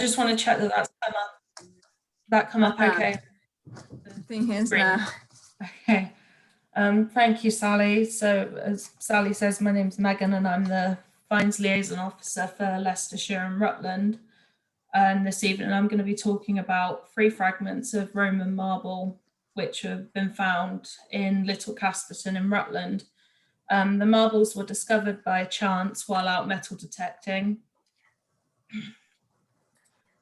just want to check that that's come up. That come up okay? The thing is now. Okay. Thank you, Sally. So as Sally says, my name's Megan and I'm the Finds Liaison Officer for Leicestershire and Rutland. And this evening I'm going to be talking about 3 fragments of Roman marble which have been found in Little Casterton in Rutland. The marbles were discovered by chance while out metal detecting.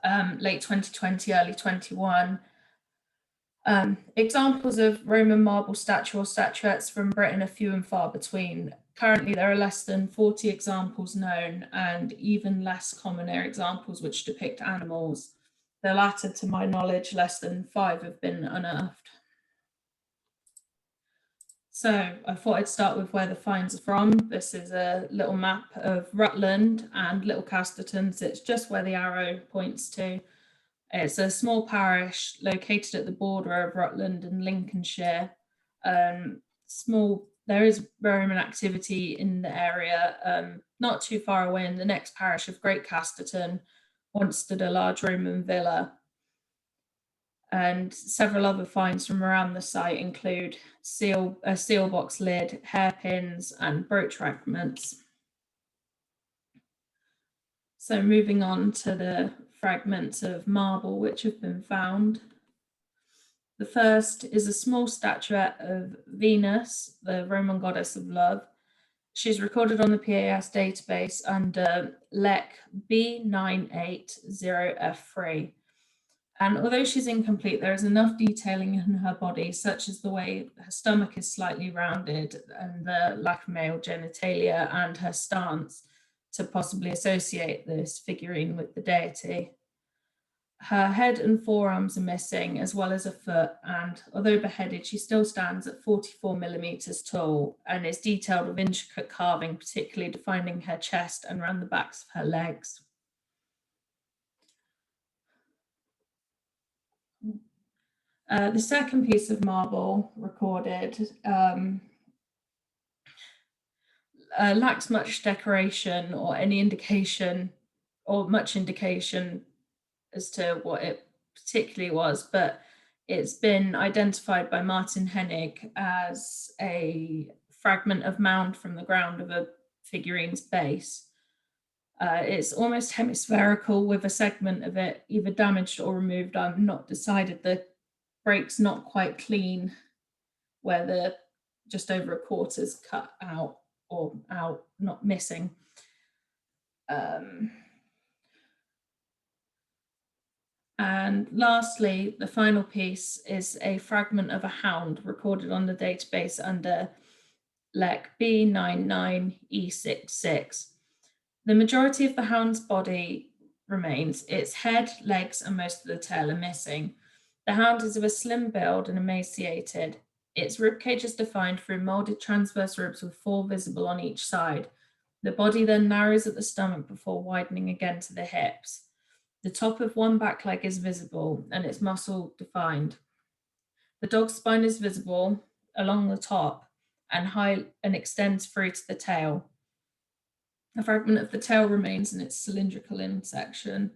Late 2020, early 21. Examples of Roman marble statue or statuettes from Britain are few and far between. Currently, there are less than 40 examples known, and even less common are examples which depict animals. The latter, to my knowledge, less than 5 have been unearthed. So I thought I'd start with where the finds are from. This is a little map of Rutland and Little Casterton. So it's just where the arrow points to. It's a small parish located at the border of Rutland and Lincolnshire. There is Roman activity in the area. Not too far away in the next parish of Great Casterton once stood a large Roman villa. And several other finds from around the site include a seal box lid, hairpins, and brooch fragments. So moving on to the fragments of marble which have been found. The first is a small statuette of Venus, the Roman goddess of love. She's recorded on the PAS database under LEC B980F3. And although she's incomplete, there is enough detailing in her body, such as the way her stomach is slightly rounded and the lack of male genitalia and her stance, to possibly associate this figurine with the deity. Her head and forearms are missing, as well as a foot, and although beheaded, she still stands at 44 millimeters tall and is detailed with intricate carving, particularly defining her chest and around the backs of her legs. The second piece of marble recorded lacks much decoration or any indication or much indication as to what it particularly was, but it's been identified by Martin Hennig as a fragment of mound from the ground of a figurine's base. It's almost hemispherical with a segment of it either damaged or removed. I'm not decided. The break's not quite clean where the just over a quarter's cut out or out, not missing. And lastly, the final piece is a fragment of a hound recorded on the database under LEC B99E66. The majority of the hound's body remains. Its head, legs, and most of the tail are missing. The hound is of a slim build and emaciated. Its ribcage is defined through moulded transverse ribs with 4 visible on each side. The body then narrows at the stomach before widening again to the hips. The top of one back leg is visible and its muscle defined. The dog's spine is visible along the top and extends through to the tail. A fragment of the tail remains in its cylindrical end section,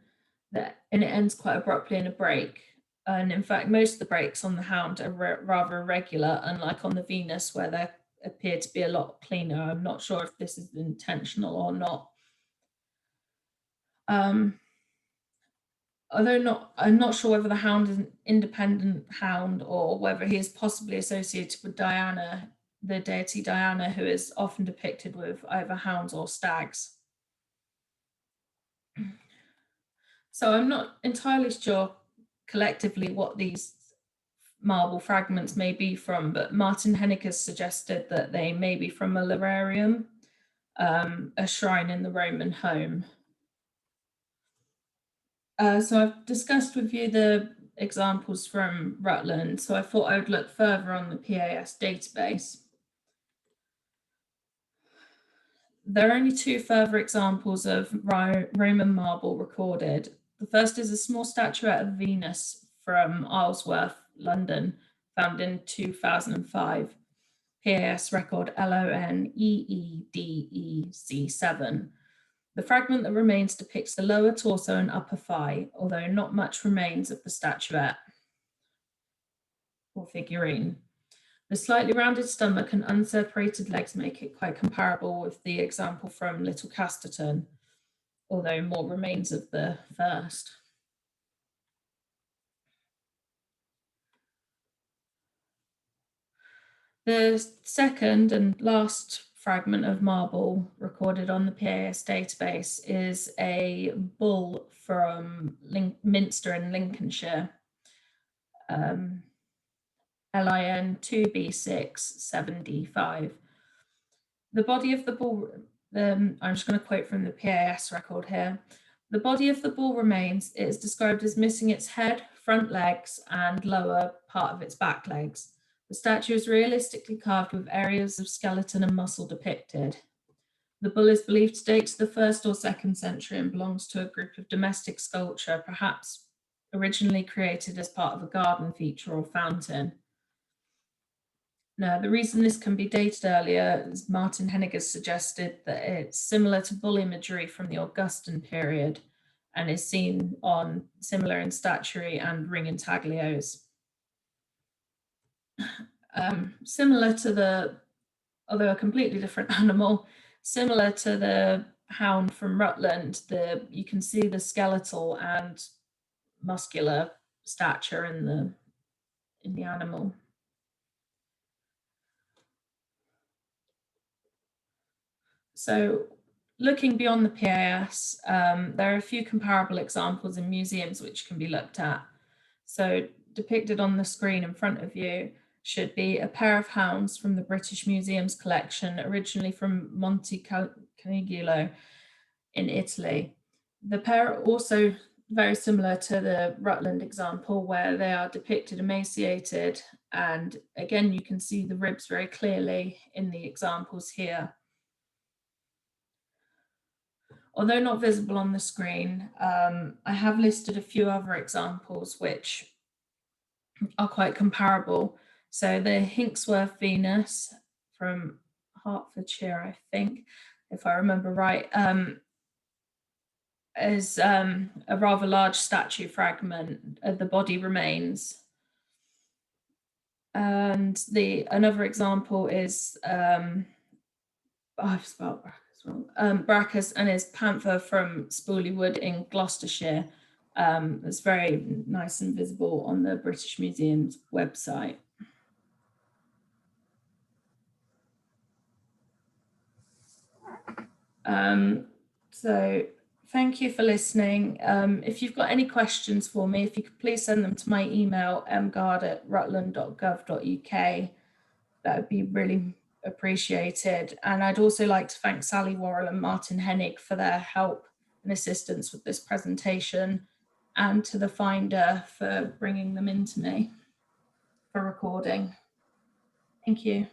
and it ends quite abruptly in a break. And in fact, most of the breaks on the hound are rather irregular, unlike on the Venus, where they appear to be a lot cleaner. I'm not sure if this is intentional or not. Although I'm not sure whether the hound is an independent hound or whether he is possibly associated with Diana, the deity Diana, who is often depicted with either hounds or stags. So I'm not entirely sure collectively what these marble fragments may be from, but Martin Hennig has suggested that they may be from a lararium, a shrine in the Roman home. So I've discussed with you the examples from Rutland, so I thought I would look further on the PAS database. There are only 2 further examples of Roman marble recorded. The first is a small statuette of Venus from Isleworth, London, found in 2005. PAS record LONEEDEC7. The fragment that remains depicts the lower torso and upper thigh, although not much remains of the statuette or figurine. The slightly rounded stomach and unseparated legs make it quite comparable with the example from Little Casterton, although more remains of the first. The second and last fragment of marble recorded on the PAS database is a bull from Minster in Lincolnshire, LIN 2B6 7D5. The body of the bull, I'm just going to quote from the PAS record here. The body of the bull remains. It is described as missing its head, front legs, and lower part of its back legs. The statue is realistically carved with areas of skeleton and muscle depicted. The bull is believed to date to the 1st or 2nd century and belongs to a group of domestic sculpture, perhaps originally created as part of a garden feature or fountain. Now, the reason this can be dated earlier is Martin Hennig has suggested that it's similar to bull imagery from the Augustan period and is seen on similar in statuary and ring intaglios. Similar to the, although a completely different animal, similar to the hound from Rutland, you can see the skeletal and muscular stature in the animal. So looking beyond the PAS, there are a few comparable examples in museums which can be looked at. So depicted on the screen in front of you should be a pair of hounds from the British Museum's collection, originally from Monte Canigolo in Italy. The pair are also very similar to the Rutland example, where they are depicted emaciated, and again you can see the ribs very clearly in the examples here. Although not visible on the screen, I have listed a few other examples which are quite comparable. So the Hinksworth Venus from Hertfordshire, I think, if I remember right, is a rather large statue fragment. The body remains. And another example is, I've spelled Brackus wrong, Brackus and his panther from Spooleywood in Gloucestershire. It's very nice and visible on the British Museum's website. So thank you for listening. If you've got any questions for me, if you could please send them to my email, mgard@rutland.gov.uk. That would be really appreciated. And I'd also like to thank Sally Worrell and Martin Hennig for their help and assistance with this presentation, and to the Finder for bringing them into me for recording. Thank you.